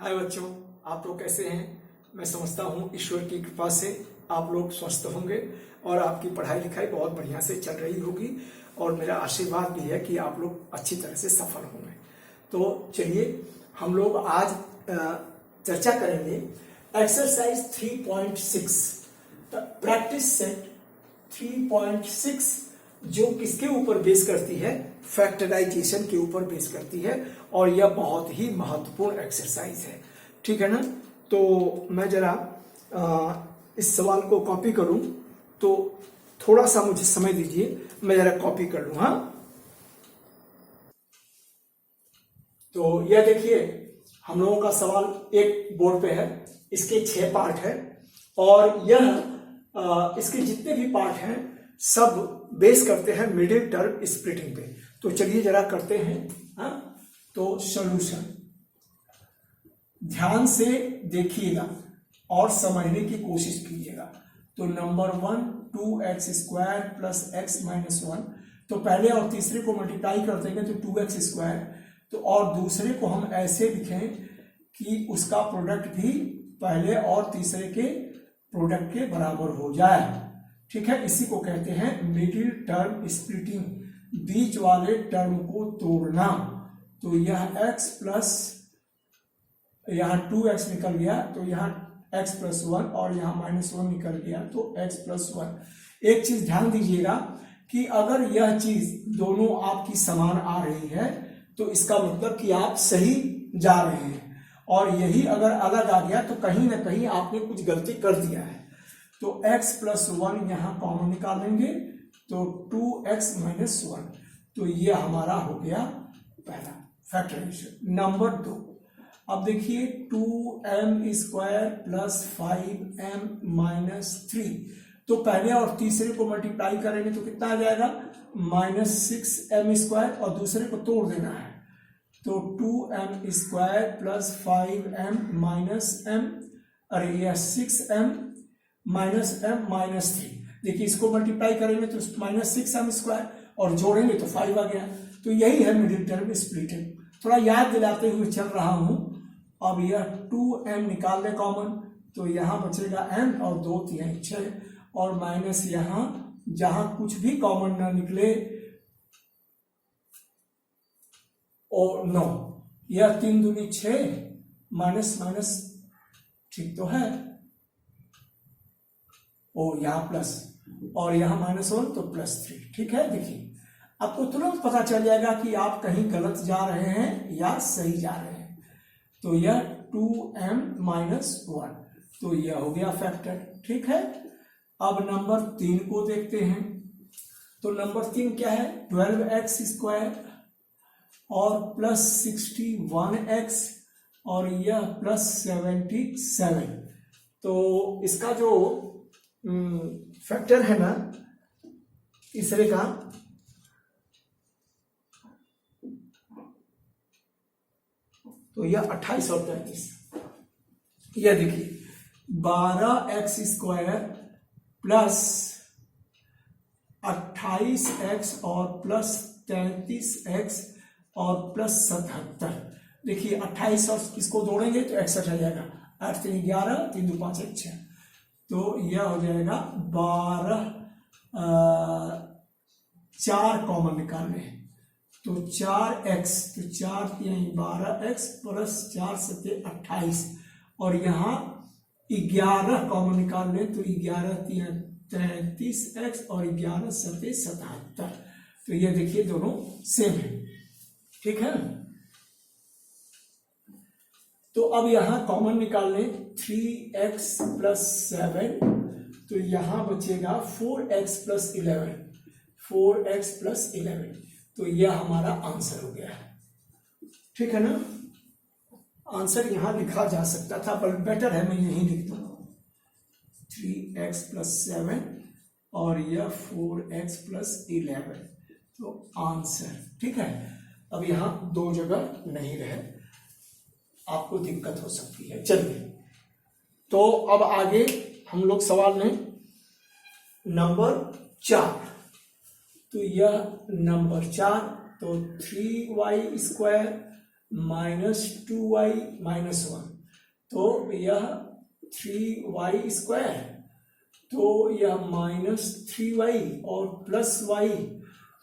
हाय बच्चों, आप लोग कैसे हैं। मैं समझता हूँ ईश्वर की कृपा से आप लोग स्वस्थ होंगे और आपकी पढ़ाई लिखाई बहुत बढ़िया से चल रही होगी और मेरा आशीर्वाद भी है कि आप लोग अच्छी तरह से सफल होंगे। तो चलिए हम लोग आज चर्चा करेंगे एक्सरसाइज 3.6 प्रैक्टिस सेट 3.6 जो किसके ऊपर बेस करती है, फैक्टराइजेशन के ऊपर बेस करती है और यह बहुत ही महत्वपूर्ण एक्सरसाइज है। ठीक है ना। तो मैं जरा इस सवाल को कॉपी करूं तो थोड़ा सा मुझे समय दीजिए, मैं जरा कॉपी कर लूं। हाँ, तो यह देखिए हम लोगों का सवाल एक बोर्ड पे है, इसके 6 पार्ट है और यह इसके जितने भी पार्ट हैं सब बेस करते हैं मिडिल टर्म स्प्लिटिंग पे। तो चलिए जरा करते हैं। हाँ, तो सॉल्यूशन ध्यान से देखिएगा और समझने की कोशिश कीजिएगा। तो number 1 2x² plus x minus 1, तो पहले और तीसरे को मल्टीप्लाई कर देंगे तो 2x²। तो और दूसरे को हम ऐसे लिखें कि उसका प्रोडक्ट भी पहले और तीसरे के प्रोडक्ट के बराबर हो जाए। ठीक है, इसी को कहते हैं मिडिल टर्म स्प्लिटिंग, बीच वाले टर्म को तोड़ना। तो यह x प्लस यहाँ 2x निकल गया तो यहाँ x प्लस 1 और यहाँ माइनस 1 निकल गया तो x प्लस 1। एक चीज ध्यान दीजिएगा कि अगर यह चीज दोनों आपकी समान आ रही है तो इसका मतलब कि आप सही जा रहे हैं, और यही अगर अलग आ गया तो कहीं ना कहीं आपने कुछ गलती कर दिया है। तो x प्लस 1 यहाँ कॉमन निकालेंगे तो 2x माइनस 1, तो ये हमारा हो गया पहला फैक्टराइजेशन। नंबर 2, अब देखिए 2m² प्लस 5m माइनस 3, तो पहले और तीसरे को मल्टीप्लाई करेंगे तो कितना आ जाएगा -6m² और दूसरे को तोड़ देना है तो 2m² plus 5m minus m, अरे यह 6m माइनस m माइनस 3। देखिए इसको मल्टीप्लाई करेंगे तो -6m² और जोड़ेंगे तो 5 आ गया। तो यही है मिडिल टर्म स्प्लिटिंग। थोड़ा याद दिलाते हुए चल रहा हूं। अब यह 2m निकाल दें कॉमन तो यहां बचेगा m और 2 3 6 और माइनस यहां जहां कुछ भी कॉमन ना निकले और 9, यह 3 दूनी 6 माइनस माइनस, ठीक तो है, और यहां प्लस और यहां -1 तो +3। ठीक है, देखिए आपको तुरंत पता चल जाएगा कि आप कहीं गलत जा रहे हैं या सही जा रहे हैं। तो यह 2m माइनस 1, तो यह हो गया फैक्टर। ठीक है, अब नंबर 3 को देखते हैं। तो नंबर 3 क्या है, 12x² और प्लस 61x और यह प्लस 77। तो इसका जो फैक्टर है ना तीसरे का, तो यह 28 और 33। यह देखिए 12x² प्लस 28x और प्लस 33x और प्लस 77। देखिए 28 और इसको जोड़ेंगे तो 61 आ जाएगा, 8 3 11 3 2 5 1 6, तो यह हो जाएगा 12। 4 कॉमन निकालने तो 4x, तो 4 3 12x प्लस 4 7 28 और यहाँ 11 कॉमन निकाल लें तो 11 3 33x और 11 7 77। तो ये देखिए दोनों सेम है। ठीक है, तो अब यहाँ कॉमन निकाल लें 3x प्लस 7, तो यहाँ बचेगा 4x प्लस 11, 4x प्लस 11, तो यह हमारा आंसर हो गया है। ठीक है ना, आंसर यहां लिखा जा सकता था पर बेटर है मैं यहीं लिख दूं 3x प्लस 7 और यह 4x प्लस 11, तो आंसर। ठीक है, अब यहां 2 जगह नहीं रहे, आपको दिक्कत हो सकती है। चलिए तो अब आगे हम लोग सवाल में नंबर 4, तो यह नंबर 4, तो 3y² माइनस 2y माइनस 1, तो यह 3y स्क्वायर, तो यह माइनस 3y और प्लस y,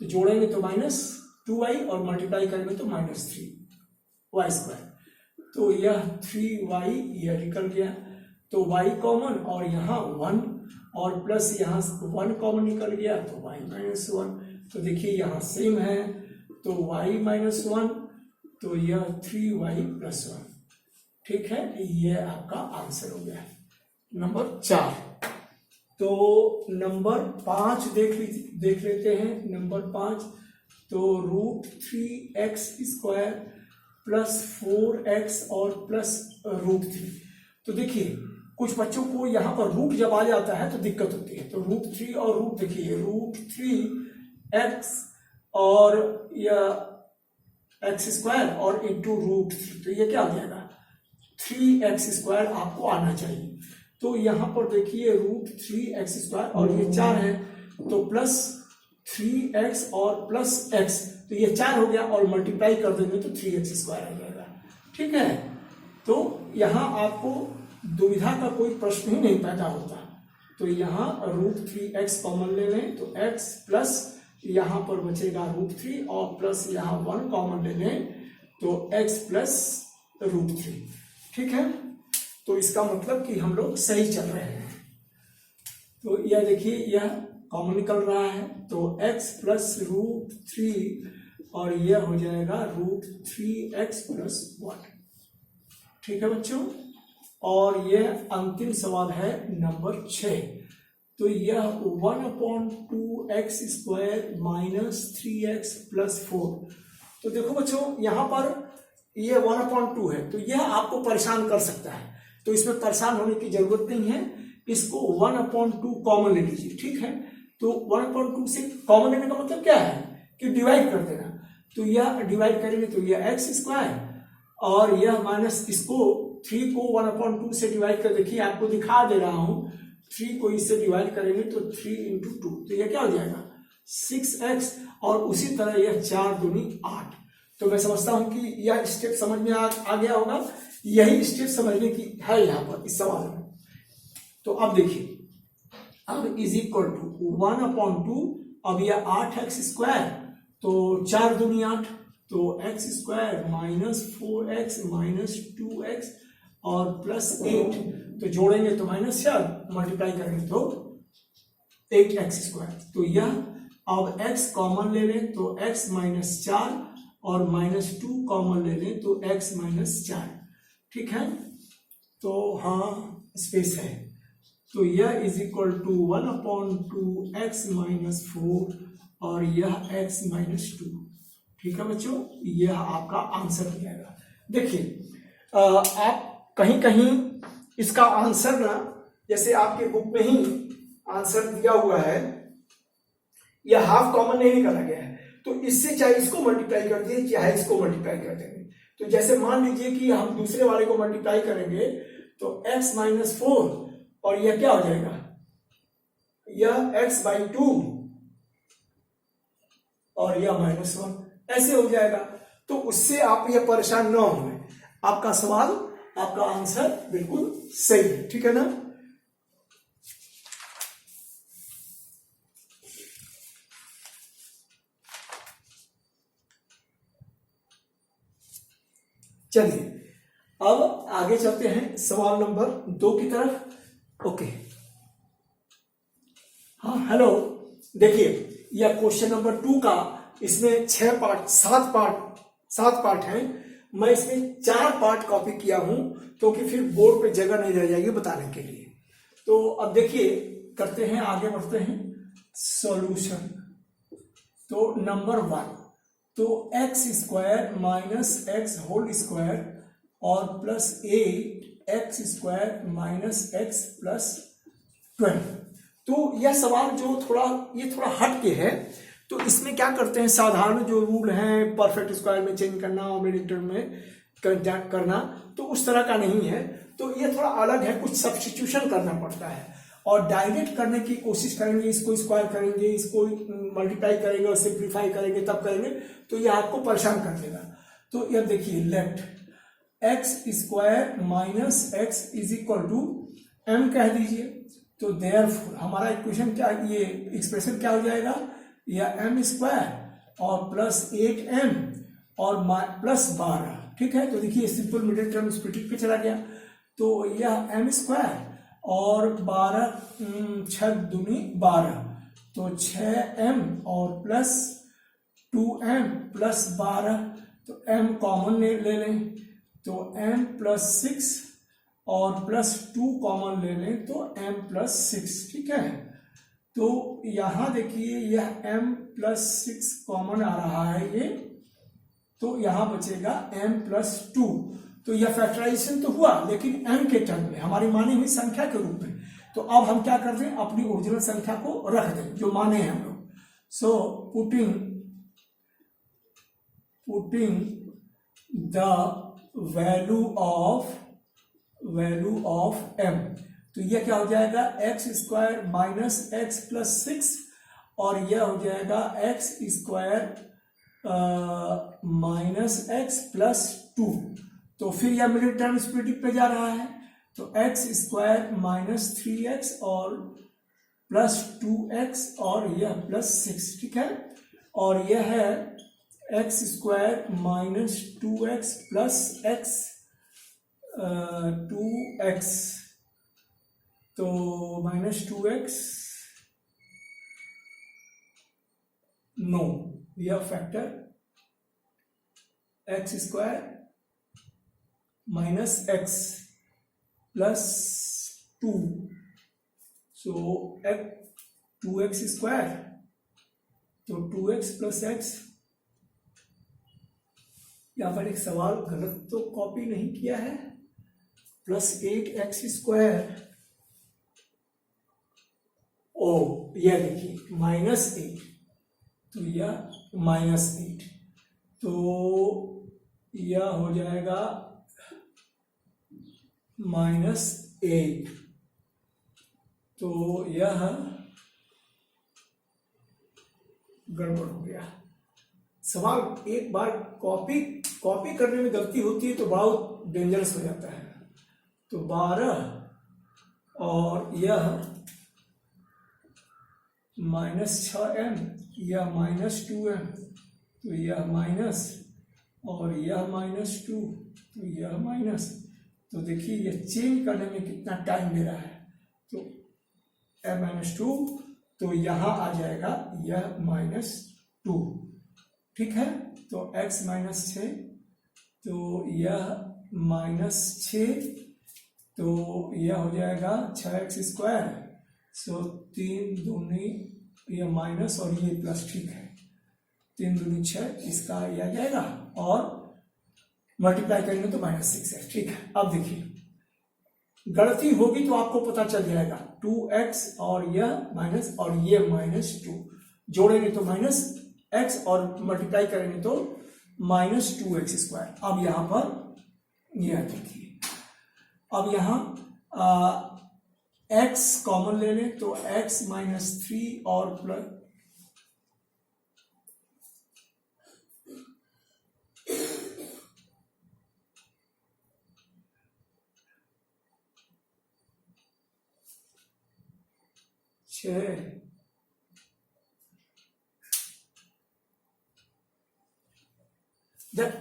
तो जोड़ेंगे तो माइनस 2y और मल्टीप्लाई करेंगे तो माइनस 3y स्क्वायर, तो यह 3y यह निकल गया, तो y कॉमन और यहाँ 1 और प्लस यहाँ 1 कॉमन निकल गया तो y माइनस 1, तो देखिए यहाँ सेम है, तो y माइनस 1, तो यह 3y प्लस 1, ठीक है, ये आपका आंसर हो गया नंबर 4। तो नंबर 5 देख लेते हैं। नंबर 5, तो √3x स्क्वायर प्लस 4x और प्लस √3, तो देखिए कुछ बच्चों को यहाँ पर रूट जब आ जाता है तो दिक्कत होती है, तो √3 और रूट देखिए √3x और यह x स्क्वायर और इंटू √3, तो ये क्या आ जाएगा 3x स्क्वायर आपको आना चाहिए, तो यहाँ पर देखिए √3x स्क्वायर और ये 4 है, तो प्लस 3x और प्लस x, तो ये 4 हो गया और मल्टीप्लाई कर देंगे तो 3x स्क्वायर आ जाएगा, ठीक है। तो यहाँ आपको दुविधा का कोई प्रश्न ही नहीं पैदा होता, तो यहाँ √3x कॉमन ले लें तो x प्लस यहाँ पर बचेगा √3 और प्लस यहाँ 1 कॉमन ले लें तो x प्लस √3, ठीक है। तो इसका मतलब कि हम लोग सही चल रहे हैं, तो यह देखिए यह कॉमन निकल रहा है, तो x प्लस √3 और यह हो जाएगा √3x प्लस 1, ठीक है बच्चों। और यह अंतिम सवाल है नंबर 6, तो यह 1/2x square minus 3x plus 4, तो देखो बच्चों यहाँ पर यह 1/2 है, तो यह आपको परेशान कर सकता है, तो इसमें परेशान होने की जरूरत नहीं है, इसको 1/2 कॉमन ले लीजिए, ठीक है। तो 1/2 से कॉमन लेने का मतलब क्या है कि डिवाइड कर देना, तो यह डिवाइड करेंगे तो यह x स्क्वायर और यह माइनस इसको 3 को 1/2 से डिवाइड कर, देखिए आपको दिखा दे रहा हूं, 3 को इससे डिवाइड करेंगे तो 3 × 2, तो यह क्या हो जाएगा 6x और उसी तरह यह 4 दूनी 8, तो मैं समझता हूं कि यह स्टेप समझ में आ गया होगा, यही स्टेप समझने की है यहाँ पर इस सवाल में। तो अब देखिए अब इज इक्वल टू 1/2, अब यह 8x स्क्वायर, तो 4 दूनी 8, तो x square minus 4x minus 2x और प्लस 8, तो जोड़ेंगे तो माइनस 4, मल्टीप्लाई करेंगे तो 8x स्क्वायर, तो यह अब x कॉमन ले लें तो x माइनस 4 और माइनस 2 कॉमन ले लें तो x माइनस 4, ठीक है। तो हाँ स्पेस है, तो यह is equal to 1/2x minus 4 और यह x माइनस 2, ठीक है बच्चों, यह आपका आंसर हो जाएगा। देखिए आप कहीं कहीं इसका आंसर ना, जैसे आपके बुक में ही आंसर दिया हुआ है, यह हाफ कॉमन नहीं निकाला गया है, तो इससे चाहे इसको मल्टीप्लाई कर दिए चाहे इसको मल्टीप्लाई कर देंगे, तो जैसे मान लीजिए कि हम दूसरे वाले को मल्टीप्लाई करेंगे तो x माइनस 4 और यह क्या हो जाएगा, यह x/2 और यह -1 ऐसे हो जाएगा, तो उससे आप यह परेशान ना हो, आपका सवाल आपका आंसर बिल्कुल सही है, ठीक है ना। चलिए अब आगे चलते हैं सवाल नंबर 2 की तरफ। ओके, हाँ हेलो, देखिए यह क्वेश्चन नंबर 2 का, इसमें 7 पार्ट हैं, मैं इसमें 4 पार्ट कॉपी किया हूं क्योंकि फिर बोर्ड पे जगह नहीं रह जाएगी बताने के लिए। तो अब देखिए करते हैं, आगे बढ़ते हैं सॉल्यूशन। तो नंबर 1, तो x square minus x whole square और plus 8x square minus x plus 12। तो यह सवाल जो थोड़ा हट के है, तो इसमें क्या करते हैं, साधारण जो रूल है परफेक्ट स्क्वायर में चेंज करना और मिनट में करना, तो उस तरह का नहीं है, तो ये थोड़ा अलग है, कुछ सब्स्टिट्यूशन करना पड़ता है और डायरेक्ट करने की कोशिश करेंगे, इसको स्क्वायर करेंगे, इसको मल्टीप्लाई करेंगे और सिंप्लीफाई करेंगे, तब करेंगे तो ये आपको परेशान कर देगा। तो ये देखिए left X square minus X is equal to M कह दीजिए। तो देयरफॉर हमारा इक्वेशन क्या, ये एक्सप्रेशन क्या हो जाएगा, या एम स्क्वायर और प्लस 8m और प्लस 12। ठीक है, तो देखिए सिंपल मिडिल टर्म स्प्लिटिंग पे चला गया। तो यह एम स्क्वायर और 12 6 दूनी 12, तो 6m और प्लस 2m प्लस 12, तो m कॉमन ले लें तो m प्लस 6 और प्लस 2 कॉमन ले लें तो m प्लस 6। ठीक है, तो यहां देखिए यह m प्लस 6 कॉमन आ रहा है ये, तो यहां बचेगा m प्लस 2। तो यह फैक्टराइजेशन तो हुआ लेकिन m के टर्म में, हमारी मानी हुई संख्या के रूप में। तो अब हम क्या कर दें, अपनी ओरिजिनल संख्या को रख दें जो माने हैं हम लोग। So putting the value of m, तो यह क्या हो जाएगा x square minus x plus 6 और यह हो जाएगा x square minus x plus 2। तो फिर यह मिडिल टर्म स्प्लिटिंग पे जा रहा है, तो एक्स स्क्वायर माइनस 3x और प्लस 2x और यह प्लस 6। ठीक है, और यह है x square minus 2x plus x 2x, तो माइनस 2x नो, यह factor x square minus x plus 2, सो 2x स्क्वायर, तो 2x प्लस एक्स। यहां पर एक सवाल गलत तो कॉपी नहीं किया है, प्लस 8x स्क्वायर, ओ यह देखिए माइनस 8, तो यह माइनस 8, तो यह हो जाएगा माइनस 8, तो यह गड़बड़ हो गया। सवाल एक बार कॉपी करने में गलती होती है तो बहुत डेंजरस हो जाता है। तो 12 और यह माइनस 6m, यह माइनस 2m, तो यह माइनस और यह माइनस 2, तो यह माइनस। तो देखिए यह चेंज करने में कितना टाइम ले रहा है, तो m माइनस 2, तो यहां आ जाएगा यह माइनस 2। ठीक है, तो x माइनस 6, तो यह माइनस 6, तो यह हो जाएगा 6x स्क्वायर, सो 3 दूनी यह माइनस और ये प्लस। ठीक है, 3 दूनी 6, इसका ये आ जाएगा और मल्टीप्लाई करेंगे तो माइनस 6 है। ठीक है, अब देखिए गलती होगी तो आपको पता चल जाएगा, 2x और यह माइनस और ये माइनस 2 जोड़ेंगे तो माइनस x और मल्टीप्लाई करेंगे तो माइनस 2x स्क्वायर। अब यहां पर यह देखिए, अब यहां x कॉमन ले लें तो x माइनस 3 और प्लस जब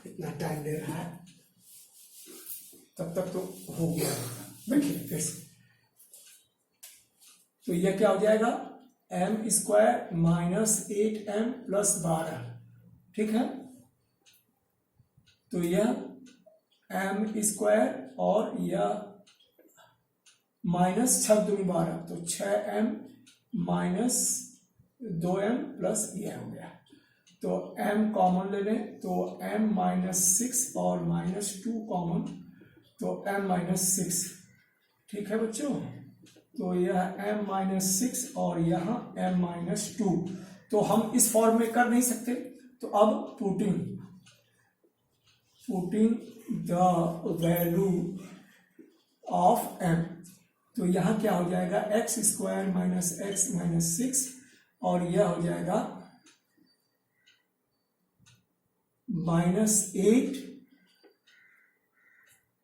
इतना टाइम ले रहा है तब तक तो हो गया। देखिए फिर से, तो यह क्या हो जाएगा m square minus 8m plus 12। ठीक है, तो यह m स्क्वायर और यह माइनस 6 दूनी 12, तो 6m माइनस 2m प्लस यह हो गया। तो m कॉमन ले लें तो m माइनस 6 और माइनस 2 कॉमन, तो m माइनस 6। ठीक है बच्चों, तो यह m माइनस 6 और यहाँ m माइनस 2, तो हम इस फॉर्म में कर नहीं सकते। तो अब putting the value of m, तो यहाँ क्या हो जाएगा x square minus x minus 6 और यह हो जाएगा minus 8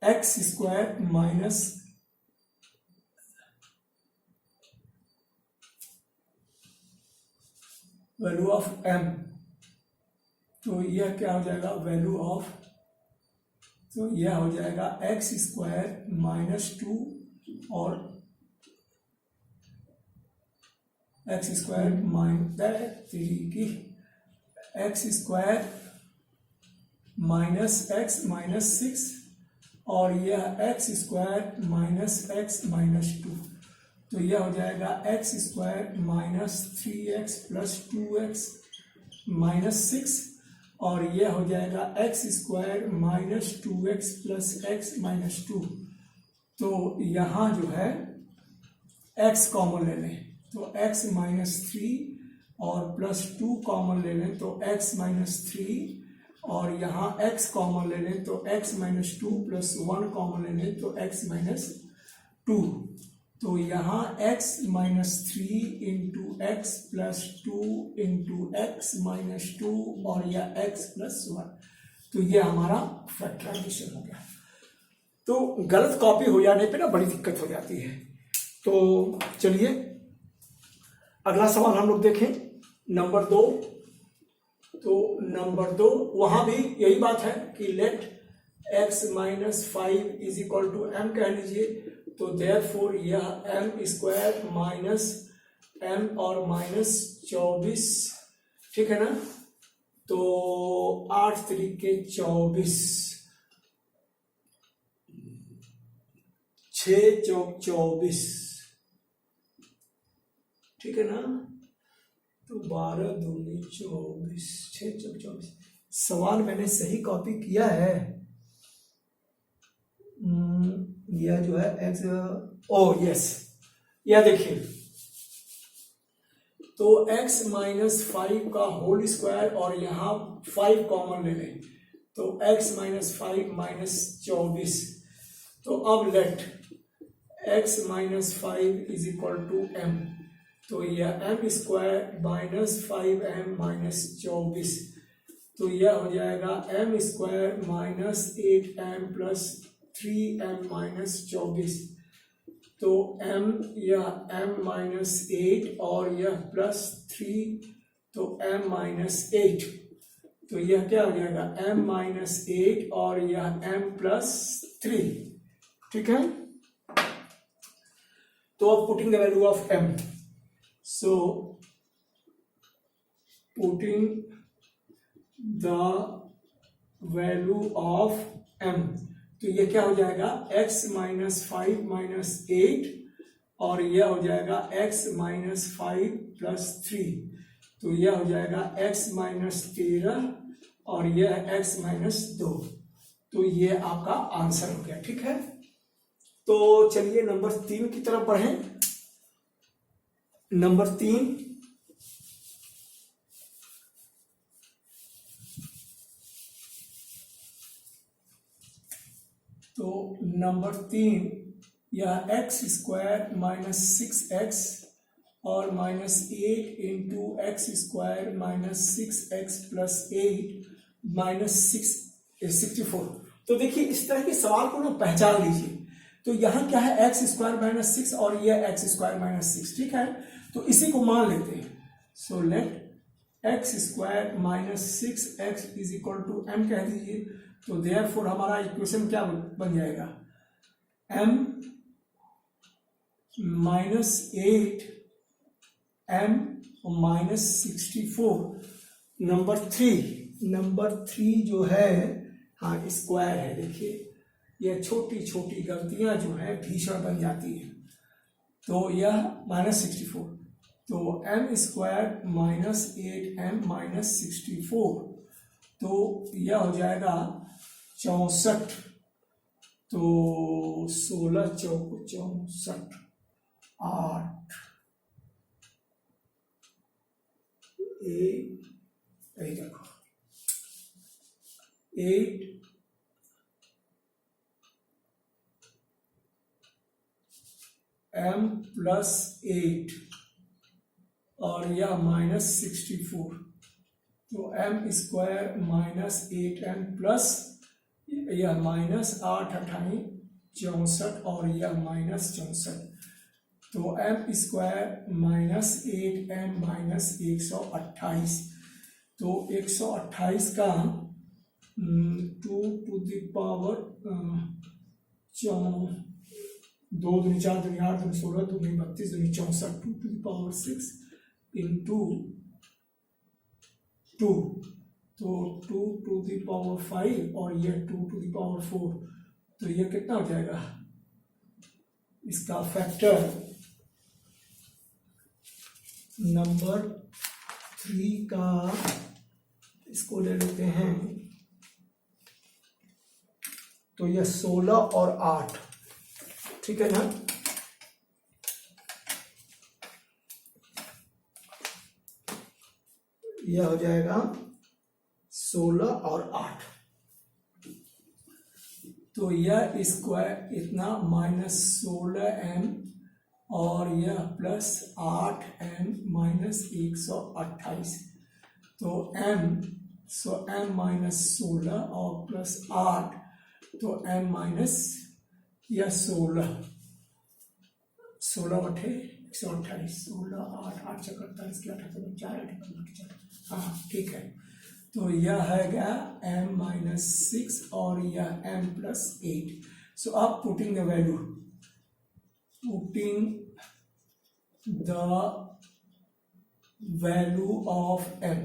x square minus value of m, तो यह क्या हो जाएगा वैल्यू ऑफ, तो यह हो जाएगा एक्स स्क्वायर माइनस 2 और x square x square minus x minus 6 और यह x square minus x minus 2, तो यह हो जाएगा x square minus 3x plus 2x minus 6 और यह हो जाएगा x square minus 2x plus x minus 2। तो यहाँ जो है x कॉमन ले लें तो x माइनस 3 और प्लस 2 कॉमन ले लें तो x माइनस 3 और यहाँ x कॉमन ले लें तो x माइनस 2 प्लस 1 कॉमन ले लें तो x माइनस 2। तो यहाँ x minus 3 into x plus 2 into x minus 2 और यह x प्लस 1, तो ये हमारा फैक्टराइजेशन हो गया। तो गलत कॉपी हो जाने पे ना बड़ी दिक्कत हो जाती है। तो चलिए अगला सवाल हम लोग देखें, नंबर 2। तो नंबर 2 वहां भी यही बात है कि let x minus 5 is equal to m कह लीजिए, तो देयरफॉर यह m स्क्वायर माइनस m और माइनस 24, ठीक है ना। तो 8 तरीके 24, 6 चौक 24, ठीक है ना। तो 12 दूनी 24, 6 चौक 24। सवाल मैंने सही कॉपी किया है, यह जो है एक्स, ओ यस, यह देखिए तो x माइनस 5 का होल स्क्वायर और यहाँ 5 कॉमन ले लें तो x माइनस 5 माइनस 24। तो अब let x minus 5 is equal to m, तो यह m square minus 5m minus 24, तो यह हो जाएगा m square minus 8m plus 3m minus 24। तो m यह m माइनस 8 और यह प्लस 3, तो m माइनस 8, तो यह क्या हो जाएगा m माइनस 8 और यह m प्लस 3, ठीक है। तो अब putting the value of m, so putting the value of m, तो ये क्या हो जाएगा x माइनस 5 माइनस 8 और यह हो जाएगा x माइनस 5 प्लस 3, तो यह हो जाएगा x माइनस 13 और यह x माइनस 2, तो ये आपका आंसर हो गया, ठीक है। तो चलिए नंबर 3 की तरफ बढ़ें। नंबर 3, तो नंबर 3 यह एक्स स्क्वायर माइनस 6x और minus 8 into x square minus 6x plus 8 minus 64। तो देखिए इस तरह के सवाल को ना पहचान लीजिए। तो यहाँ क्या है एक्स स्क्वायर माइनस 6 और यह एक्स स्क्वायर माइनस 6, ठीक है। तो इसी को मान लेते हैं, so let X square minus 6x is equal to m कह दीजिए। तो देयरफॉर हमारा इक्वेशन क्या बन जाएगा m minus 8 m minus 64। Number 3 जो है हाँ स्क्वायर है। देखिए यह छोटी छोटी गलतियां जो है भीषण बन जाती हैं। तो यह माइनस 64, तो m square minus 8m minus 64, तो यह हो जाएगा 64, तो 16 चौक 64, 8 देखो 8 m प्लस 8 और यह माइनस 64, तो m square minus 8m plus यह माइनस 8 अठाई 64 और यह माइनस 64, तो m square minus 8m minus 128, तो 128 का 2 टू द पावर 2 दूनी 4 दूनी 8 दूनी 16 दूनी 32 दूनी 64, 2 टू द पावर 6 इंटू 2, तो 2 टू द पावर 5 और यह 2 टू द पावर 4, तो यह कितना हो जाएगा, इसका फैक्टर नंबर 3 का इसको ले लेते हैं, तो यह 16 और 8, ठीक है ना। यह हो जाएगा 16 और 8, तो यह स्क्वायर इतना माइनस 16m और यह प्लस 8m माइनस 128, तो m माइनस 16 और प्लस 8, तो m माइनस यह 16 बटे 128, 16 8 8 चक 48 के 48 4 8 हाँ ठीक है, तो यह है गया m माइनस 6 और यह m प्लस 8। सो अब putting the value of m,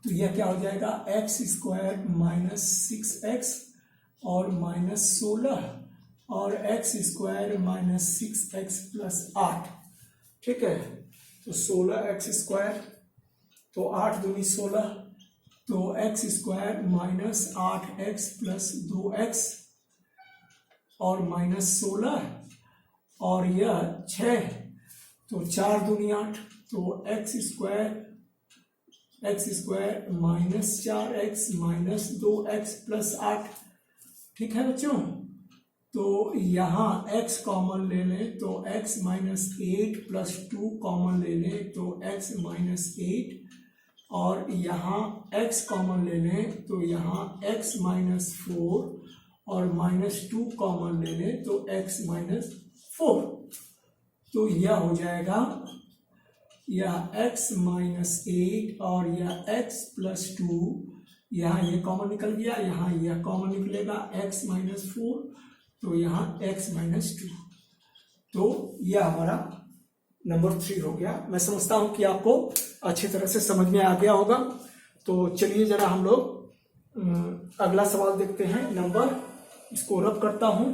तो यह क्या हो जाएगा, एक्स स्क्वायर माइनस 6x और माइनस 16 और x square minus 6x plus 8, ठीक है, तो 16x स्क्वायर, तो 8 दूनी 16, तो x square minus 8x plus 2x और माइनस 16 और यह 6, तो 4 दूनी 8, तो x square minus 4x minus 2x plus 8, ठीक है बच्चों। तो यहाँ x कॉमन ले लें तो x माइनस 8 प्लस 2 कॉमन ले लें तो x माइनस 8, और यहाँ x कॉमन ले लें तो यहाँ x माइनस 4 और माइनस 2 कॉमन ले लें तो x माइनस 4, तो यह हो जाएगा यह x माइनस 8 और यह x प्लस 2, यहाँ ये कॉमन निकल गया, यहाँ यह कॉमन निकलेगा x माइनस 4, तो यहाँ x माइनस 2, तो यह हमारा नंबर 3 हो गया। मैं समझता हूँ कि आपको अच्छी तरह से समझ में आ गया होगा। तो चलिए जरा हम लोग अगला सवाल देखते हैं। नंबर इसको रब करता हूँ,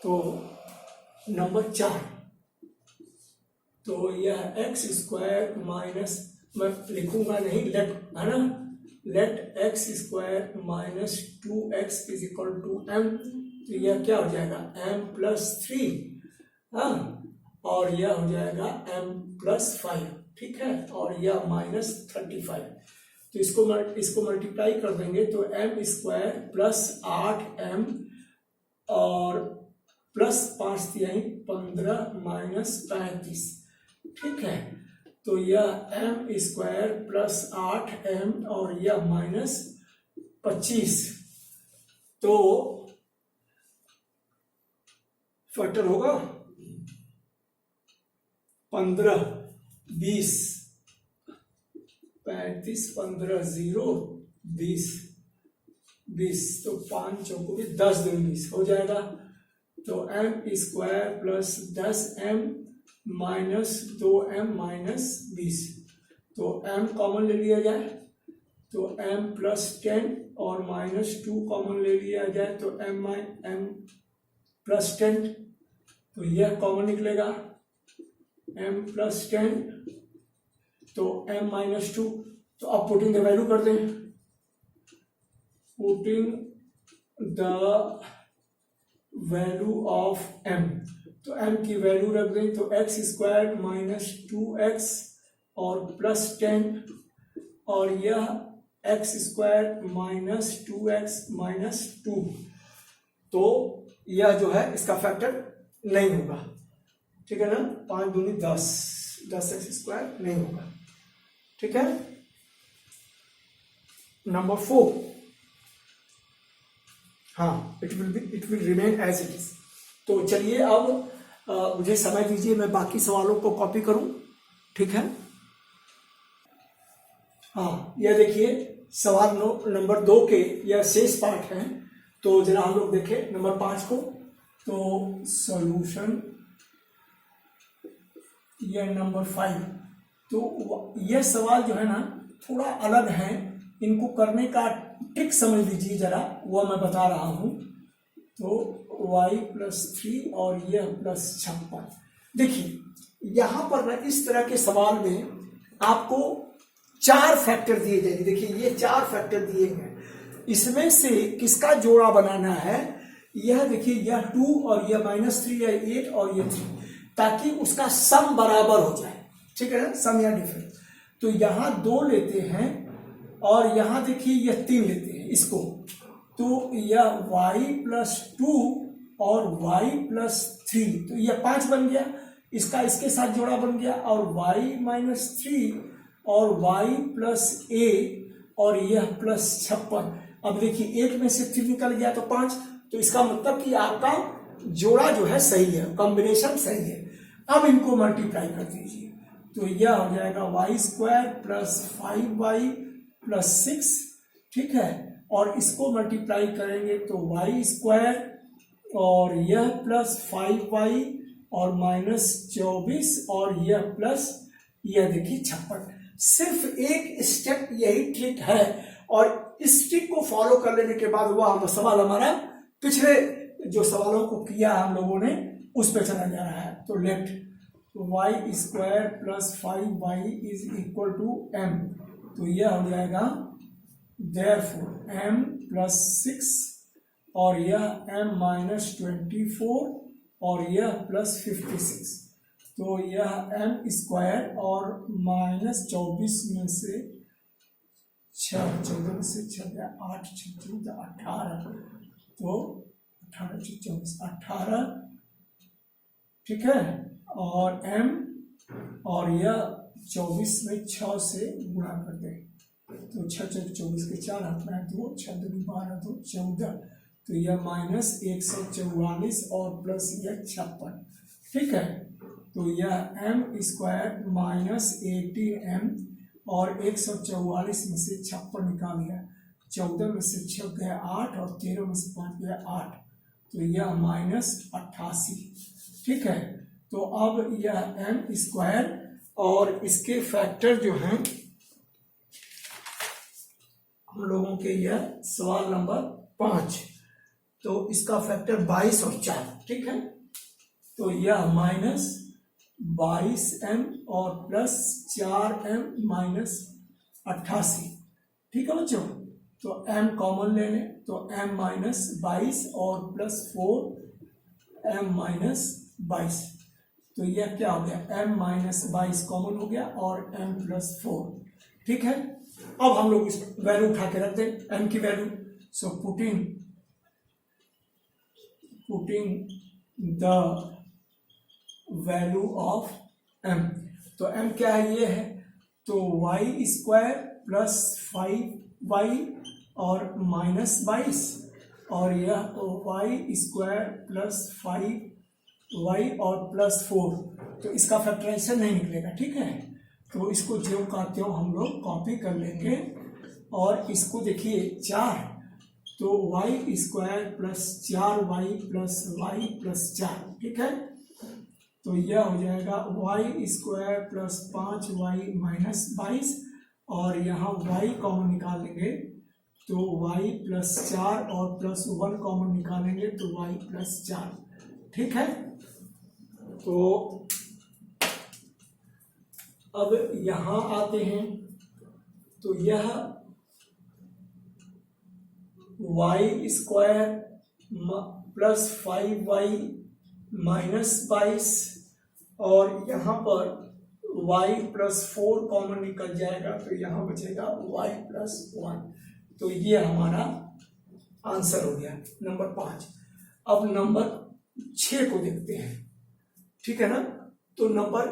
तो नंबर 4, तो यह एक्स स्क्वायर माइनस, मैं लिखूंगा नहीं, लेट है ना, let X square minus 2x is equal to m, तो यह क्या हो जाएगा m प्लस 3, हाँ, और यह हो जाएगा m प्लस 5, ठीक है, और यह माइनस 35, तो इसको मल्टीप्लाई कर देंगे तो m स्क्वायर प्लस 8m और प्लस 5 तिहाई 15 माइनस 35, ठीक है, तो यह m स्क्वायर प्लस 8m और यह माइनस 25, तो फैक्टर होगा 15 20 35 15 0 20 20, तो 5 चौको 10 दूनी 20 हो जाएगा, तो m square plus 10m minus 2m minus 20, तो m कॉमन ले लिया जाए तो m प्लस 10 और माइनस 2 कॉमन ले लिया जाए तो m प्लस 10, तो यह कॉमन निकलेगा m प्लस 10, तो m माइनस 2, तो अब पुटिंग द वैल्यू कर दें, putting the value of m, तो m की वैल्यू रख दें तो एक्स स्क्वायर माइनस 2x और प्लस 10 और यह x square minus 2x minus 2, तो यह जो है इसका फैक्टर नहीं होगा, ठीक है ना, 5 दूनी 10, 10x² नहीं होगा, ठीक है। नंबर 4, हाँ, it will remain as it is. तो चलिए अब मुझे समय दीजिए, मैं बाकी सवालों को कॉपी करूं, ठीक है। हाँ, यह देखिए सवाल नंबर 2 के यह शेष पाठ है। तो जरा हम लोग देखें नंबर 5 को। तो सॉल्यूशन यह नंबर 5। तो यह सवाल जो है ना थोड़ा अलग है, इनको करने का ट्रिक समझ लीजिए जरा, वह मैं बता रहा हूं। तो y+3 और यह +56। देखिए यहां पर ना इस तरह के सवाल में आपको 4 फैक्टर दिए जाएंगे। देखिए ये 4 फैक्टर दिए हैं, इसमें से किसका जोड़ा बनाना है। यह देखिए यह 2 और यह -3, यह 8 और यह 3, ताकि उसका सम बराबर हो जाए, ठीक है ना, सम या डिफरेंस। तो यहां 2 लेते हैं और यहां देखिए यह 3 लेते हैं इसको। तो यह y+2 और y+3, तो यह 5 बन गया, इसका इसके साथ जोड़ा बन गया। और y-3 और y+a और यह +56। अब देखिए 8 में से 3 निकल गया तो 5, तो इसका मतलब कि आपका जोड़ा जो है सही है, कॉम्बिनेशन सही है। अब इनको मल्टीप्लाई कर दीजिए, तो यह हो जाएगा y² + 5y+6, ठीक है। और इसको मल्टीप्लाई करेंगे तो y² और यह +5y और -24 और यह देखिए 56। सिर्फ एक स्टेप यही ट्रिक है, और इस ट्रिक को फॉलो कर लेने के बाद वह सवाल हमारा पिछले जो सवालों को किया हम लोगों ने उस पर चला जा रहा है। तो लेट y² + 5y = m, तो यह हो जाएगा therefore m+6 और यह m-24 और यह +56। तो यह m² और -24 में से 6, 14 में से 6 गया 8, 6 14 18, तो 18 से 24 18, ठीक है। और m और यह 24 में 6 से गुणा कर दे, तो 6 × 24 के 4 हाथ में 2, 6 × 2 12, तो 14, तो यह -144 और प्लस यह 56, ठीक है। तो यह m² -18m और 144 में से 56 निकाल गया, 14 में से 6 गया 8 और 13 में से 5 गया 8, तो यह -88, ठीक है। तो अब यह m² और इसके फैक्टर जो हैं हम लोगों के, यह सवाल नंबर 5, तो इसका फैक्टर 22 और 4, ठीक है। तो यह -22m और +4m -88, ठीक है बच्चों। तो m कॉमन ले लें, तो m -22 और +4m -22, तो यह क्या हो गया, m -22 कॉमन हो गया और m +4, ठीक है। अब हम लोग इस वैल्यू उठा के रख दें m की value. So putting the value of m, तो m क्या है, ये है, तो y² + 5y और -22 और यह y² + 5y और +4, तो इसका फैक्टराइजेशन नहीं निकलेगा, ठीक है। तो इसको ज्यों का त्यों हम लोग कॉपी कर लेंगे और इसको देखिए 4, तो y² + 4y + y + 4, ठीक है। तो यह हो जाएगा y² + 5y -22 और यहाँ y कॉमन निकालेंगे तो y + 4 और +1 कॉमन निकालेंगे तो y + 4, ठीक है। तो अब यहां आते हैं, तो यह y² + 5y -22 और यहाँ पर y + 4 कॉमन निकल जाएगा, तो यहाँ बचेगा y + 1, तो ये हमारा आंसर हो गया नंबर 5। अब नंबर 6 को देखते हैं, ठीक है ना। तो नंबर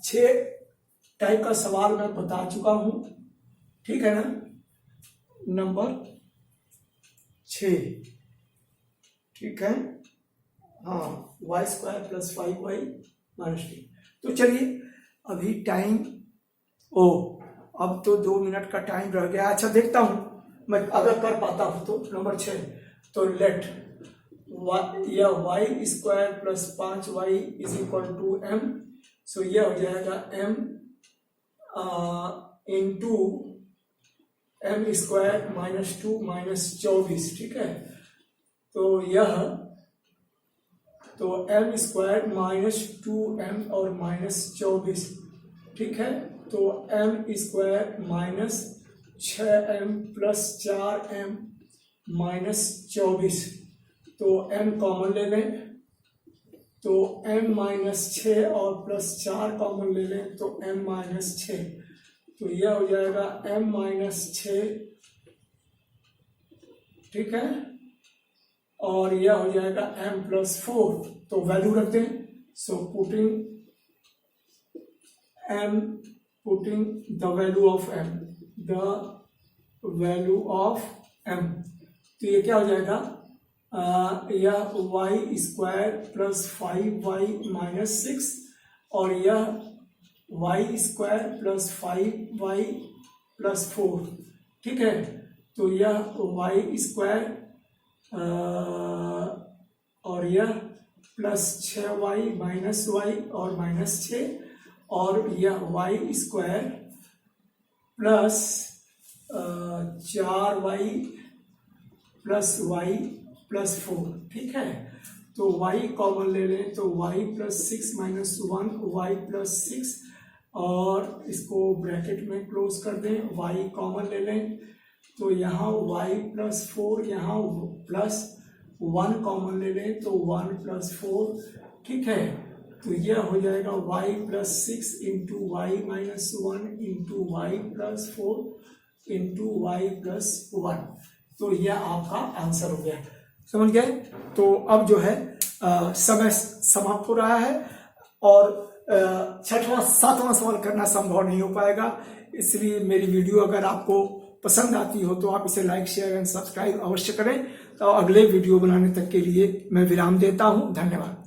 6 टाइप का सवाल मैं बता चुका हूं, ठीक है ना। नंबर 6, ठीक है, हाँ, y² + 5y - t। तो चलिए अभी टाइम, अब तो 2 मिनट का टाइम रह गया। अच्छा देखता हूं मैं अगर कर पाता हूं तो। नंबर 6, तो लेट यह y² + 5y = m। सो यह हो जाएगा m इंटू m² - 2 - 24, ठीक है। तो यह तो m² - 2m और -24, ठीक है। तो m² - 6m + 4m - 24, तो m कॉमन ले लें, तो m - 6 और +4 कॉमन ले लें, तो m - 6, तो यह हो जाएगा m - 6, ठीक है, और यह हो जाएगा m + 4। तो वैल्यू रखते हैं। So putting the value of m, तो ये क्या हो जाएगा, यह y² + 5y - 6 और यह y² + 5y + 4, ठीक है। तो यह y² और यह +6y - y और -6, और यह y² + 4y + y + 4, ठीक है। तो y कॉमन ले लें, तो y + 6 - 1 y + 6, और इसको ब्रैकेट में क्लोज कर दें, y कॉमन ले लें, तो यहाँ y + 4, यहाँ +1 कॉमन ले लें, तो 1 + 4, ठीक है। तो यह हो जाएगा y + 6 × y - 1 × y + 4 × y + 1। तो यह आपका आंसर हो गया, समझ गए। तो अब जो है समय समाप्त हो रहा है, और 6वां 7वां सवाल करना संभव नहीं हो पाएगा। इसलिए मेरी वीडियो अगर आपको पसंद आती हो तो आप इसे लाइक, शेयर एंड सब्सक्राइब अवश्य करें। तो अगले वीडियो बनाने तक के लिए मैं विराम देता हूं। धन्यवाद।